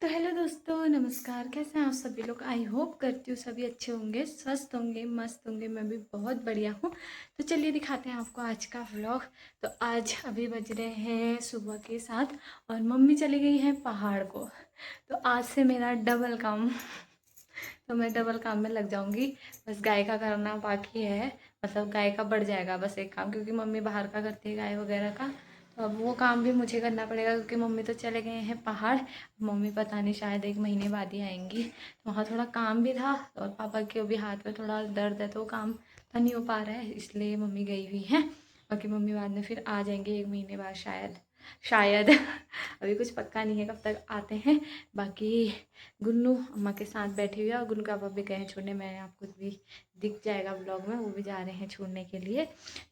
तो हेलो दोस्तों, नमस्कार। कैसे हैं आप सभी लोग? आई होप करती हूँ सभी अच्छे होंगे, स्वस्थ होंगे, मस्त होंगे। मैं भी बहुत बढ़िया हूँ। तो चलिए दिखाते हैं आपको आज का व्लॉग। तो आज अभी बज रहे हैं सुबह के 7 और मम्मी चली गई हैं पहाड़ को। तो आज से मेरा डबल काम। तो मैं डबल काम में लग जाऊँगी। बस गाय का करना बाकी है, मतलब गाय का बढ़ जाएगा बस एक काम, क्योंकि मम्मी बाहर का करती है गाय वगैरह का। तो अब वो काम भी मुझे करना पड़ेगा, क्योंकि मम्मी तो चले गए हैं पहाड़। मम्मी पता नहीं शायद 1 महीने बाद ही आएंगी। तो वहाँ थोड़ा काम भी था, और पापा के भी हाथ में थोड़ा दर्द है, तो वो काम तो नहीं हो पा रहा है, इसलिए मम्मी गई हुई हैं। बाकी मम्मी बाद में फिर आ जाएंगे 1 महीने बाद शायद शायद। अभी कुछ पक्का नहीं है कब तक आते हैं। बाकी गुन्नू अम्मा के साथ बैठी हुई है, और गुन्नू का पापा भी गए हैं छोड़ने। मैं आपको भी दिख जाएगा ब्लॉग में, वो भी जा रहे हैं छोड़ने के लिए।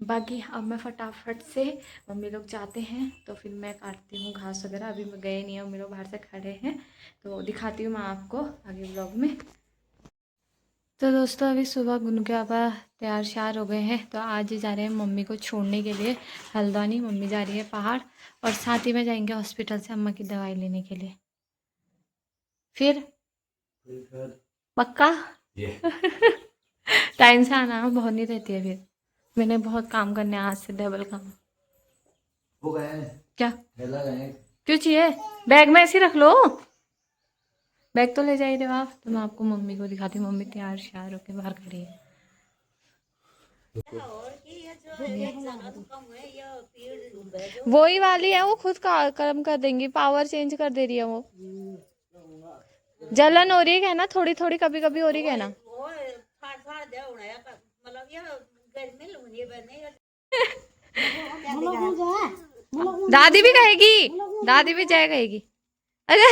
बाकी अब मैं फटाफट से, मम्मी लोग जाते हैं तो फिर मैं काटती हूँ घास वगैरह। अभी मैं गए नहीं है, मम्मी लोग बाहर से खड़े हैं, तो दिखाती हूँ मैं आपको आगे ब्लॉग में। तो दोस्तों अभी सुबह गुन्नू के पापा तैयार श्यार हो गए हैं, तो आज ही जा रहे हैं मम्मी को छोड़ने के लिए हल्द्वानी। मम्मी जा रही है पहाड़, और साथ ही में जाएंगे हॉस्पिटल से अम्मा की दवाई लेने के लिए। फिर पक्का टाइम से आना, बहुत नहीं रहती है फिर। मैंने बहुत काम करने हैं आज से, डबल काम। वो गए क्या ठेला गए। क्यों चाहिए? बैग में ऐसे ही रख लो। बैग तो ले जा ही रहे हो आप। तो मैं आपको मम्मी को दिखाती हूँ। मम्मी तैयार श्यार होकर बाहर खड़ी है। वही वाली है, वो खुद का कर्म कर देंगी, पावर चेंज कर दे रही है वो। जलन हो रही है कहना, थोड़ी थोड़ी कभी कभी हो रही है कहना। दादी भी कहेगी, दादी भी जय कहेगी। अरे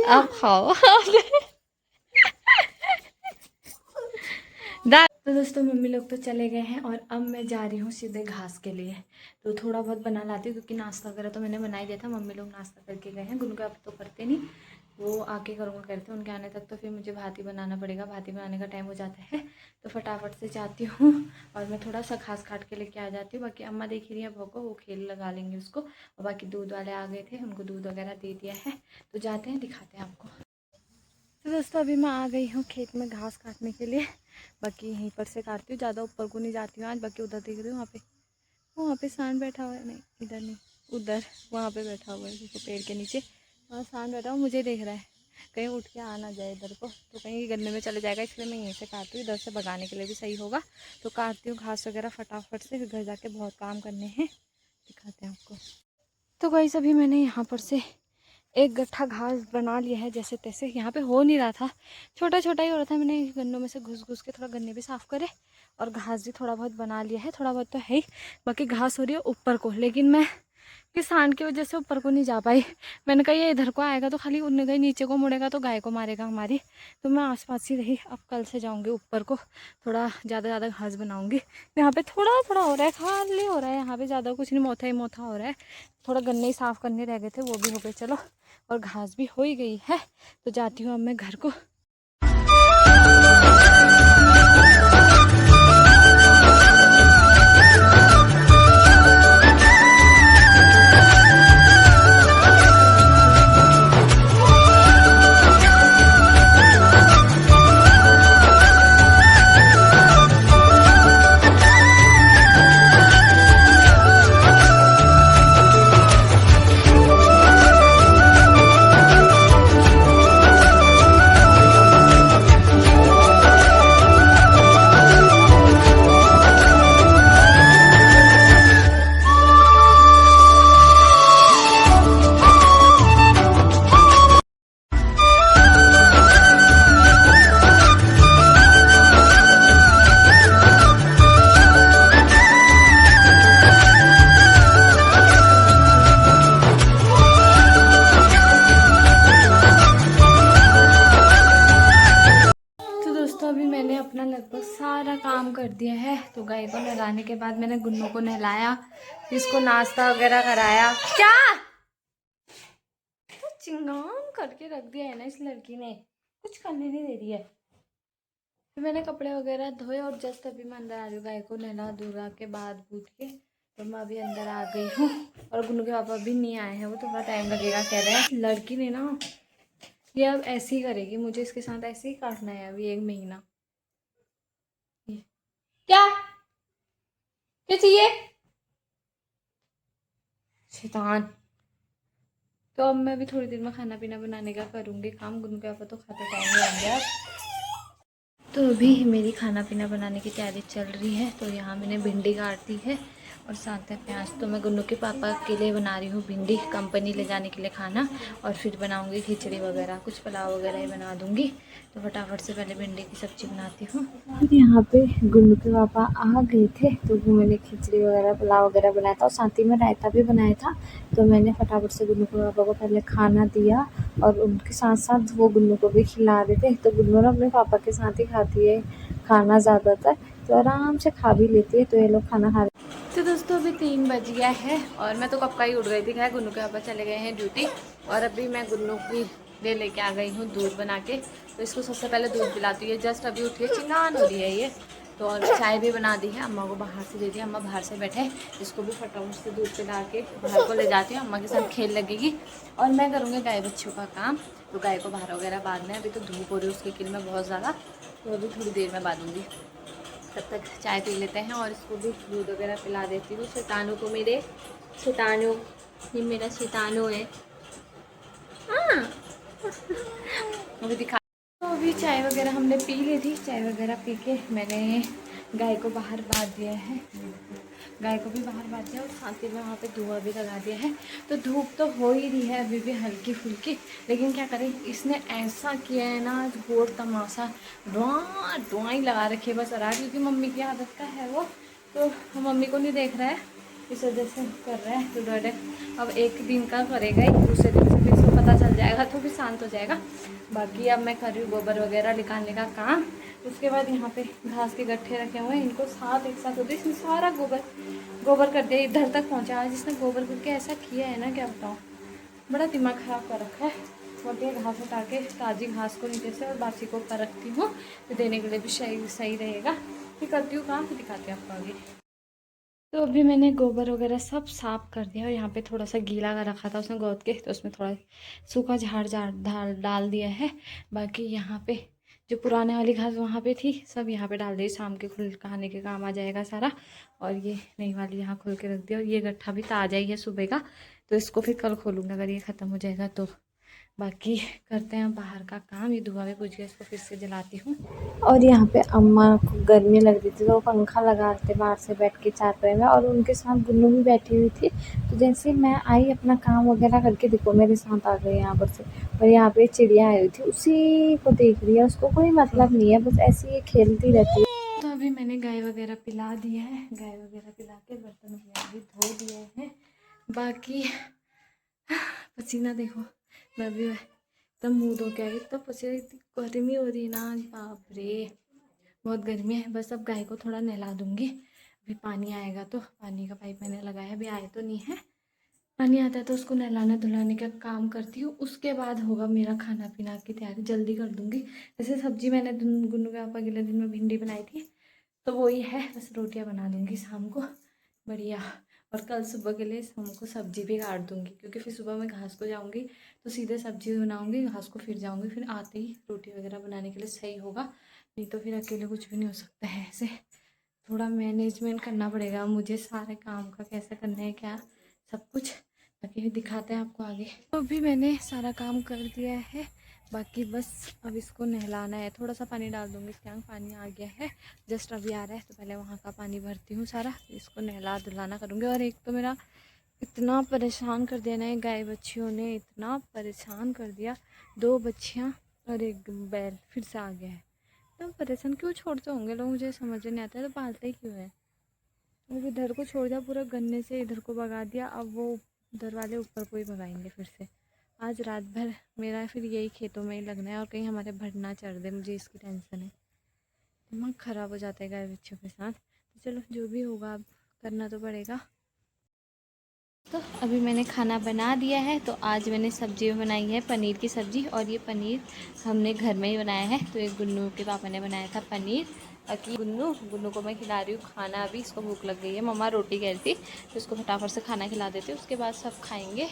अब खाओ। तो दोस्तों मम्मी लोग तो चले गए हैं, और अब मैं जा रही हूँ सीधे घास के लिए। तो थोड़ा बहुत बना लाती हूँ, क्योंकि नाश्ता वगैरह तो मैंने बना ही दिया था। मम्मी लोग नाश्ता करके गए हैं, गुनगुन अब तो करते नहीं, वो आके करूँगा करते। उनके आने तक तो फिर मुझे भात ही बनाना पड़ेगा, भात ही बनाने का टाइम हो जाता है। तो फटाफट से जाती हूँ, और मैं थोड़ा सा घास काट के लेके आ जाती हूँ। बाकी अम्मा देख रही है बहू को, वो खेल लगा लेंगे उसको। और बाकी दूध वाले आ गए थे, उनको दूध वगैरह दे दिया है। तो जाते हैं, दिखाते हैं आपको। तो दोस्तों अभी मैं आ गई हूँ खेत में घास काटने के लिए। बाकी यहीं पर से काटती हूँ, ज़्यादा ऊपर को नहीं जाती हूँ आज। बाकी उधर देख रही हूँ, वहाँ पे सांड बैठा हुआ है। नहीं इधर नहीं, उधर वहाँ पे बैठा हुआ है, देखो पेड़ के नीचे वहाँ सांड बैठा हुआ, मुझे देख रहा है। कहीं उठ के आ ना जाए इधर को, तो कहीं गन्ने में चले जाएगा, इसलिए मैं यहीं से काटती हूँ। इधर से भगाने के लिए भी सही होगा। तो काटती हूँ घास वगैरह फटाफट से, फिर घर जाके बहुत काम करने हैं, दिखाते हैं आपको। तो वही सभी मैंने यहाँ पर से एक गट्ठा घास बना लिया है जैसे तैसे। यहाँ पे हो नहीं रहा था, छोटा छोटा ही हो रहा था। मैंने गन्नों में से घुस घुस के थोड़ा गन्ने भी साफ़ करे, और घास भी थोड़ा बहुत बना लिया है। थोड़ा बहुत तो है ही, बाकी घास हो रही है ऊपर को, लेकिन मैं किसान की वजह से ऊपर को नहीं जा पाई। मैंने कहा ये इधर को आएगा तो खाली उड़ने गई, नीचे को मुड़ेगा तो गाय को मारेगा हमारी। तो मैं आसपास ही रही। अब कल से जाऊँगी ऊपर को, थोड़ा ज़्यादा घास बनाऊँगी। यहाँ पे थोड़ा थोड़ा हो रहा है, खाली हो रहा है यहाँ पे, ज़्यादा कुछ नहीं, मोथा ही मोथा हो रहा है। थोड़ा गन्ने ही साफ़ करने रह गए थे, वो भी हो गए चलो, और घास भी हो ही गई है। तो जाती हूँ अब मैं घर को। तो अभी मैंने अपना लगभग सारा काम कर दिया है। तो गाय को नहलाने के बाद मैंने गुन्नू को नहलाया, फिर इसको नाश्ता वगैरह कराया। क्या तो चिंगाम करके रख दिया है ना इस लड़की ने, कुछ करने नहीं दे रही है। फिर मैंने कपड़े वगैरह धोए और जस्ट अभी मैं अंदर आ रही हूँ। गाय को नहला धुला के बाद बूट के तो मैं अभी अंदर आ गई हूँ। और गुन्नू के पापा अभी नहीं आए हैं, वो थोड़ा टाइम लगेगा कह रहे हैं। लड़की ने ना ये अब ऐसे ही करेगी, मुझे इसके साथ ऐसे ही काटना है अभी 1 महीना। क्या क्या चाहिए शैतान। तो अब मैं भी थोड़ी देर में खाना पीना बनाने का करूँगी काम। गुन्नू के पापा तो खाते टाइम ही आ गया। तो अभी मेरी खाना पीना बनाने की तैयारी चल रही है। तो यहाँ मैंने भिंडी काट दी है और साथ है प्याज। तो मैं गुन्नू के पापा के लिए बना रही हूँ भिंडी, कंपनी ले जाने के लिए खाना। और फिर बनाऊँगी खिचड़ी वगैरह, कुछ पुलाव वगैरह ही बना दूँगी। तो फटाफट से पहले भिंडी की सब्ज़ी बनाती हूँ। फिर यहाँ पे गुन्नू के पापा आ गए थे तो वो मैंने खिचड़ी वगैरह पुलाव वगैरह बनाया था और साथ ही में रायता भी बनाया था। तो मैंने फटाफट से गुन्नू के पापा को पहले खाना दिया और उनके साथ साथ वो गुन्नू को भी खिला रहे थे। तो गुन्नू ना अपने पापा के साथ ही खाती है खाना ज़्यादातर, तो आराम से खा भी लेती है। तो ये लोग खाना खा रहे। तो दोस्तों अभी 3 बज गया है और मैं तो कब का ही उठ गई थी। खैर गुन्नू के पापा चले गए हैं ड्यूटी और अभी मैं गुन्नू की ले लेके आ गई हूँ दूध बना के। तो इसको सबसे पहले दूध पिलाती है। जस्ट अभी उठी है, चिंगान हो रही है ये। तो और चाय भी बना दी है, अम्मा को बाहर से दे दी। अम्मा बाहर से बैठे, इसको भी फटाफट से दूध पिला के बाहर को ले जाती हूँ। अम्मा के साथ खेल लगेगी और मैं करूँगी गाय बच्चों का काम। तो गाय को बाहर वगैरह बांधना है। अभी तो धूप हो रही है उसके किल में बहुत ज़्यादा, तो अभी थोड़ी देर में बांधूँगी। तब तक चाय पी लेते हैं और इसको भी दूध वगैरह पिला देती हूँ। शैतानों को, मेरे शैतानों, ये मेरा शैतानों है। हाँ अभी दिखा। तो अभी चाय वगैरह हमने पी ली थी। चाय वगैरह पी के मैंने गाय को बाहर बांध दिया है। गाय को भी बाहर बांध दिया और साथ ही में वहाँ पे धुआं भी लगा दिया है। तो धूप तो हो ही रही है अभी भी हल्की फुल्की, लेकिन क्या करें, इसने ऐसा किया है ना घोर तमाशा, धुआं धुआं ही लगा रखी है बस। और क्योंकि मम्मी की आदत का है वो, तो मम्मी को नहीं देख रहा है, इस वजह से कर रहा है। तो डायरेक्ट अब 1 दिन का करेगा ही, दूसरे दिन से फिर इसको पता चल जाएगा तो फिर शांत हो जाएगा। बाकी अब मैं कर रही हूँ गोबर वगैरह निकालने का काम। उसके बाद यहाँ पे घास के गट्ठे रखे हुए हैं, इनको साथ एक साथ होते हैं। इसमें सारा गोबर कर दिया, इधर तक पहुँचा। आज इसने गोबर करके ऐसा किया है ना, क्या बताऊँ, बड़ा दिमाग ख़राब कर रखा है। बोलती है घास उठा के ताज़ी घास को नीचे से और बासी को ऊपर रखती हूँ, तो देने के लिए भी सही रहेगा। फिर करती हूँ काम, फिर दिखाती हूँ आपको आगे। तो अभी मैंने गोबर वगैरह सब साफ़ कर दिया और यहाँ पे थोड़ा सा गीला कर रखा था उसने गोद के, तो उसमें थोड़ा सूखा झाड़ डाल दिया है। बाकी यहाँ पे जो पुराने वाली घास वहाँ पे थी सब यहाँ पे डाल दी, शाम के खुल खाने के काम आ जाएगा सारा। और ये नई वाली यहाँ खोल के रख दिया। और ये गट्ठा भी ताज़ा ही है सुबह का, तो इसको फिर कल खोलूँगा अगर ये ख़त्म हो जाएगा तो। बाकी करते हैं बाहर का काम। ये धुआं भी बुझ गया, इसको फिर से जलाती हूँ। और यहाँ पे अम्मा को गर्मी लग रही थी तो वो पंखा लगाते बाहर से बैठ के चारपाई में, और उनके साथ गुन्नू भी बैठी हुई थी। तो जैसे मैं आई अपना काम वगैरह करके, देखो मेरे साथ आ गई यहाँ पर से। और यहाँ पे चिड़िया आई हुई थी, उसी को देख रही है, उसको कोई मतलब नहीं है, बस ऐसे ही खेलती रहती है। तो अभी मैंने गाय वगैरह पिला दिया है, गाय वगैरह पिला के बर्तन वगैरह भी धो दिए हैं। बाकी पसीना देखो, मैं भी तब मुँह धो के आई, तब पसीना, इतनी गर्मी हो रही है ना, बाप रे बहुत गर्मी है। बस अब गाय को थोड़ा नहला दूँगी। अभी पानी आएगा तो, पानी का पाइप मैंने लगाया, अभी आए तो नहीं है। पानी आता है तो उसको नहलाने धुलाने का काम करती हूँ। उसके बाद होगा मेरा खाना पीना की तैयारी, जल्दी कर दूँगी। जैसे सब्जी मैंने गुन्नू के पापा अगले दिन में भिंडी बनाई थी, तो वही है, बस रोटियाँ बना दूँगी शाम को बढ़िया। और कल सुबह के लिए शाम को सब्जी भी काट दूँगी, क्योंकि फिर सुबह मैं घास को जाऊँगी तो सीधे सब्जी बनाऊँगी, घास को फिर जाऊँगी, फिर आते ही रोटी वगैरह बनाने के लिए सही होगा। नहीं तो फिर अकेले कुछ भी नहीं हो सकता है। ऐसे थोड़ा मैनेजमेंट करना पड़ेगा मुझे सारे काम का, कैसे करना है क्या सब कुछ। बाकी दिखाते हैं आपको आगे। तो अभी मैंने सारा काम कर दिया है, बाकी बस अब इसको नहलाना है। थोड़ा सा पानी डाल दूँगी इसके आगे, पानी आ गया है, जस्ट अभी आ रहा है। तो पहले वहाँ का पानी भरती हूँ सारा, इसको नहला धुलाना करूँगी। और एक तो मेरा इतना परेशान कर दिया ना गाय बच्चियों ने, इतना परेशान कर दिया। 2 बच्चियाँ और 1 बैल फिर से आ गया है। तो परेशान क्यों छोड़ते होंगे लोग, मुझे समझ नहीं आता है, तो पालते ही क्यों है। अब इधर को छोड़ दिया पूरा, गन्ने से इधर को भगा दिया, अब वो उधर वाले ऊपर को ही भगाएंगे फिर से। आज रात भर मेरा फिर यही खेतों में ही लगना है, और कहीं हमारे भर ना चढ़ दे, मुझे इसकी टेंशन है। दिमाग ख़राब हो जाता है गाय बच्चों के साथ। तो चलो जो भी होगा अब करना तो पड़ेगा। तो अभी मैंने खाना बना दिया है। तो आज मैंने सब्जी बनाई है पनीर की सब्ज़ी, और ये पनीर हमने घर में ही बनाया है। तो एक गुन्नू के पापा ने बनाया था पनीर। बाकी गुन्नू को मैं खिला रही हूँ खाना। अभी इसको भूख लग गई है, मम्मा रोटी कह रही थी, तो इसको फटाफट से खाना खिला देते, उसके बाद सब खाएंगे।